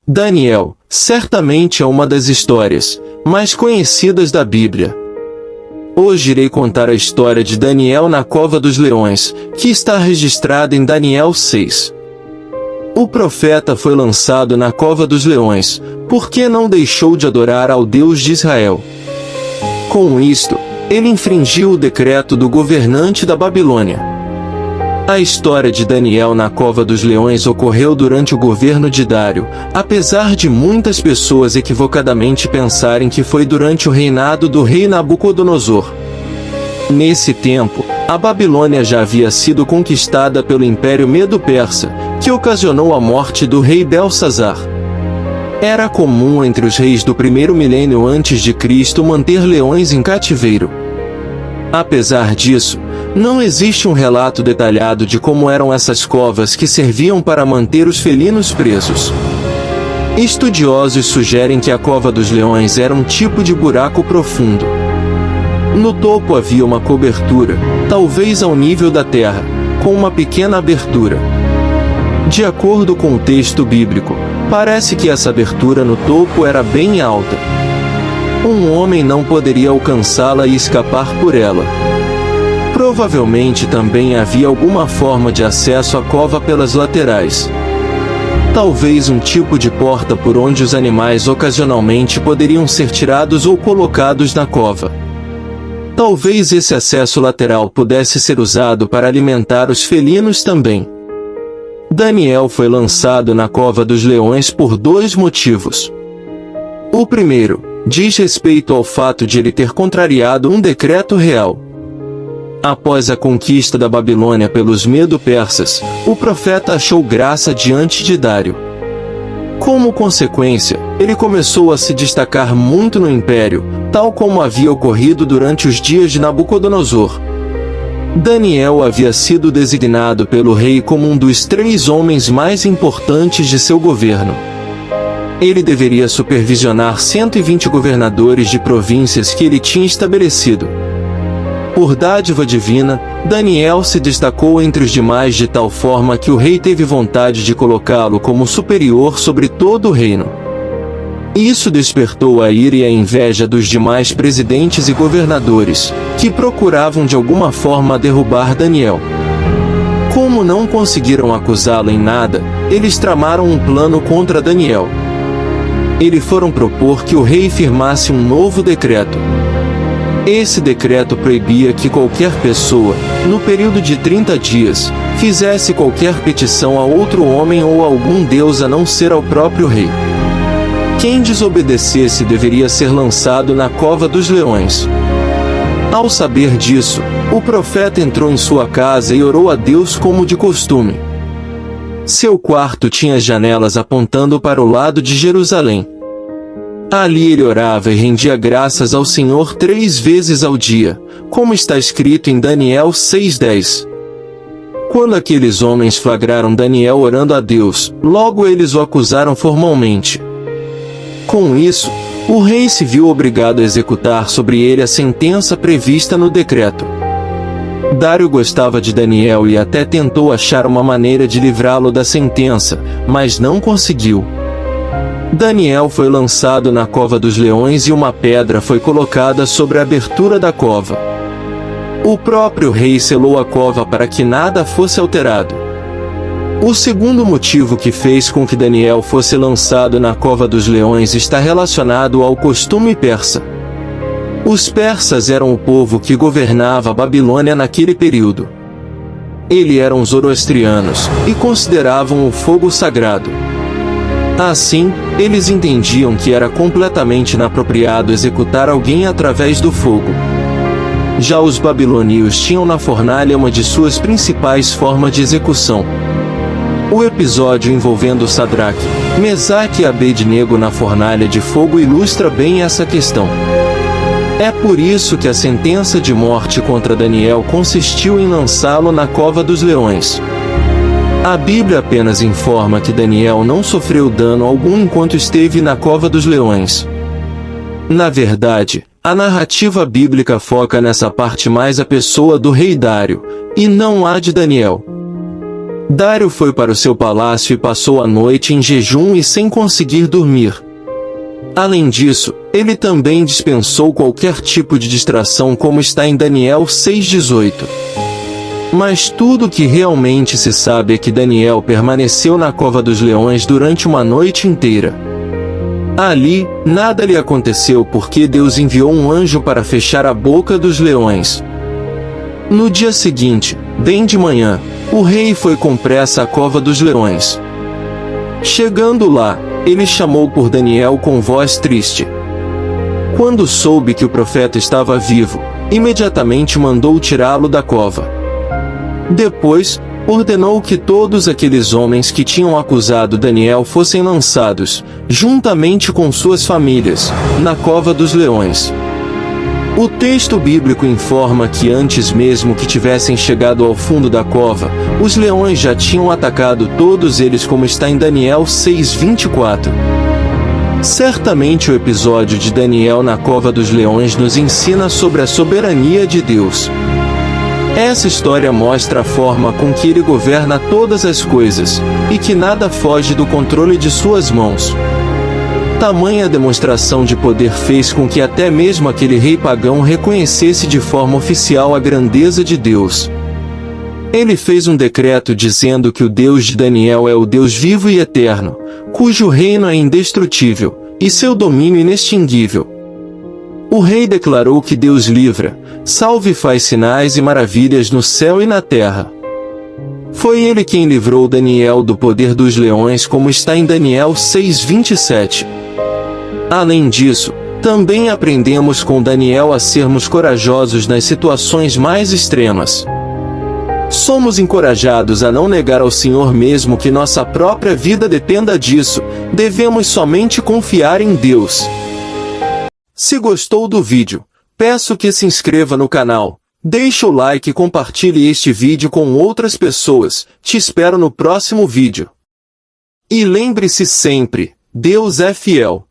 Daniel, certamente é uma das histórias mais conhecidas da Bíblia. Hoje irei contar a história de Daniel na cova dos leões, que está registrada em Daniel 6. O profeta foi lançado na cova dos leões, porque não deixou de adorar ao Deus de Israel. Com isto, ele infringiu o decreto do governante da Babilônia. A história de Daniel na cova dos leões ocorreu durante o governo de Dário, apesar de muitas pessoas equivocadamente pensarem que foi durante o reinado do rei Nabucodonosor. Nesse tempo, a Babilônia já havia sido conquistada pelo Império Medo-Persa, que ocasionou a morte do rei Belsazar. Era comum entre os reis do primeiro milênio antes de Cristo manter leões em cativeiro. Apesar disso, não existe um relato detalhado de como eram essas covas que serviam para manter os felinos presos. Estudiosos sugerem que a cova dos leões era um tipo de buraco profundo. No topo havia uma cobertura, talvez ao nível da terra, com uma pequena abertura. De acordo com o texto bíblico, parece que essa abertura no topo era bem alta. Um homem não poderia alcançá-la e escapar por ela. Provavelmente também havia alguma forma de acesso à cova pelas laterais. Talvez um tipo de porta por onde os animais ocasionalmente poderiam ser tirados ou colocados na cova. Talvez esse acesso lateral pudesse ser usado para alimentar os felinos também. Daniel foi lançado na cova dos leões por dois motivos. O primeiro diz respeito ao fato de ele ter contrariado um decreto real. Após a conquista da Babilônia pelos Medo-Persas, o profeta achou graça diante de Dário. Como consequência, ele começou a se destacar muito no império, tal como havia ocorrido durante os dias de Nabucodonosor. Daniel havia sido designado pelo rei como um dos 3 homens mais importantes de seu governo. Ele deveria supervisionar 120 governadores de províncias que ele tinha estabelecido. Por dádiva divina, Daniel se destacou entre os demais de tal forma que o rei teve vontade de colocá-lo como superior sobre todo o reino. Isso despertou a ira e a inveja dos demais presidentes e governadores, que procuravam de alguma forma derrubar Daniel. Como não conseguiram acusá-lo em nada, eles tramaram um plano contra Daniel. Eles foram propor que o rei firmasse um novo decreto. Esse decreto proibia que qualquer pessoa, no período de 30 dias, fizesse qualquer petição a outro homem ou a algum deus a não ser ao próprio rei. Quem desobedecesse deveria ser lançado na cova dos leões. Ao saber disso, o profeta entrou em sua casa e orou a Deus como de costume. Seu quarto tinha janelas apontando para o lado de Jerusalém. Ali ele orava e rendia graças ao Senhor 3 vezes ao dia, como está escrito em Daniel 6:10. Quando aqueles homens flagraram Daniel orando a Deus, logo eles o acusaram formalmente. Com isso, o rei se viu obrigado a executar sobre ele a sentença prevista no decreto. Dário gostava de Daniel e até tentou achar uma maneira de livrá-lo da sentença, mas não conseguiu. Daniel foi lançado na cova dos leões e uma pedra foi colocada sobre a abertura da cova. O próprio rei selou a cova para que nada fosse alterado. O segundo motivo que fez com que Daniel fosse lançado na cova dos leões está relacionado ao costume persa. Os persas eram o povo que governava a Babilônia naquele período. Eles eram zoroastrianos e consideravam o fogo sagrado. Assim, eles entendiam que era completamente inapropriado executar alguém através do fogo. Já os babilônios tinham na fornalha uma de suas principais formas de execução. O episódio envolvendo Sadraque, Mesaque e Abednego na fornalha de fogo ilustra bem essa questão. É por isso que a sentença de morte contra Daniel consistiu em lançá-lo na cova dos leões. A Bíblia apenas informa que Daniel não sofreu dano algum enquanto esteve na cova dos leões. Na verdade, a narrativa bíblica foca nessa parte mais a pessoa do rei Dário, e não a de Daniel. Dário foi para o seu palácio e passou a noite em jejum e sem conseguir dormir. Além disso, ele também dispensou qualquer tipo de distração, como está em Daniel 6,18. Mas tudo o que realmente se sabe é que Daniel permaneceu na cova dos leões durante uma noite inteira. Ali, nada lhe aconteceu porque Deus enviou um anjo para fechar a boca dos leões. No dia seguinte, bem de manhã, o rei foi com pressa à cova dos leões. Chegando lá, ele chamou por Daniel com voz triste. Quando soube que o profeta estava vivo, imediatamente mandou tirá-lo da cova. Depois, ordenou que todos aqueles homens que tinham acusado Daniel fossem lançados, juntamente com suas famílias, na cova dos leões. O texto bíblico informa que antes mesmo que tivessem chegado ao fundo da cova, os leões já tinham atacado todos eles, como está em Daniel 6,24. Certamente o episódio de Daniel na cova dos leões nos ensina sobre a soberania de Deus. Essa história mostra a forma com que ele governa todas as coisas, e que nada foge do controle de suas mãos. Tamanha demonstração de poder fez com que até mesmo aquele rei pagão reconhecesse de forma oficial a grandeza de Deus. Ele fez um decreto dizendo que o Deus de Daniel é o Deus vivo e eterno, cujo reino é indestrutível, e seu domínio inextinguível. O rei declarou que Deus livra, salva e faz sinais e maravilhas no céu e na terra. Foi ele quem livrou Daniel do poder dos leões, como está em Daniel 6,27. Além disso, também aprendemos com Daniel a sermos corajosos nas situações mais extremas. Somos encorajados a não negar ao Senhor mesmo que nossa própria vida dependa disso, devemos somente confiar em Deus. Se gostou do vídeo, peço que se inscreva no canal, deixe o like e compartilhe este vídeo com outras pessoas. Te espero no próximo vídeo. E lembre-se sempre, Deus é fiel.